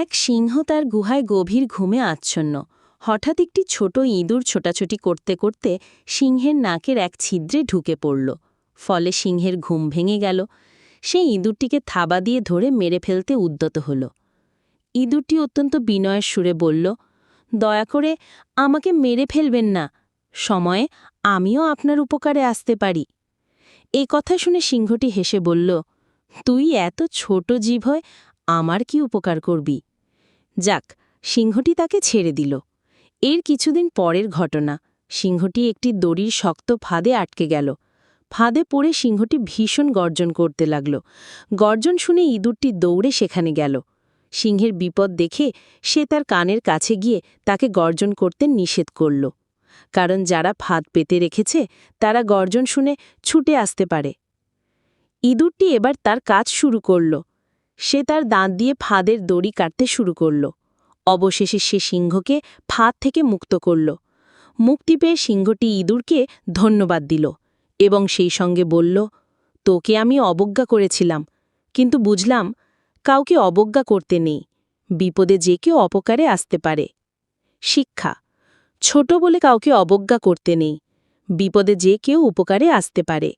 এক সিংহ তার গুহায় গভীর ঘুমে আচ্ছন্ন। হঠাৎ একটি ছোট ইঁদুর ছোটাছুটি করতে করতে সিংহের নাকের এক ছিদ্রে ঢুকে পড়ল। ফলে সিংহের ঘুম ভেঙে গেল। সেই ইঁদুরটিকে থাবা দিয়ে ধরে মেরে ফেলতে উদ্যত হল। ইঁদুরটি অত্যন্ত বিনয়ের সুরে বলল, দয়া করে আমাকে মেরে ফেলবেন না, সময়ে আমিও আপনার উপকারে আসতে পারি। এই কথা শুনে সিংহটি হেসে বলল, তুই এত ছোট জীব হয়ে আমার কি উপকার করবি? যাক, সিংহটি তাকে ছেড়ে দিল। এর কিছুদিন পরের ঘটনা। সিংহটি একটি দড়ির শক্ত ফাঁদে আটকে গেল। ফাঁদে পড়ে সিংহটি ভীষণ গর্জন করতে লাগল। গর্জন শুনে ইঁদুরটি দৌড়ে সেখানে গেল। সিংহের বিপদ দেখে সে তার কানের কাছে গিয়ে তাকে গর্জন করতে নিষেধ করল, কারণ যারা ফাঁদ পেতে রেখেছে তারা গর্জন শুনে ছুটে আসতে পারে। ইঁদুরটি এবার তার কাজ শুরু করল। সে তার দাঁত দিয়ে ফাঁদের দড়ি কাটতে শুরু করল। অবশেষে সে সিংহকে ফাঁদ থেকে মুক্ত করল। মুক্তি পেয়ে সিংহটি ইঁদুরকে ধন্যবাদ দিল এবং সেই সঙ্গে বলল, তোকে আমি অবজ্ঞা করেছিলাম, কিন্তু বুঝলাম কাউকে অবজ্ঞা করতে নেই। বিপদে যে কেউ অপকারে আসতে পারে। শিক্ষা: ছোট বলে কাউকে অবজ্ঞা করতে নেই, বিপদে যে কেউ উপকারে আসতে পারে।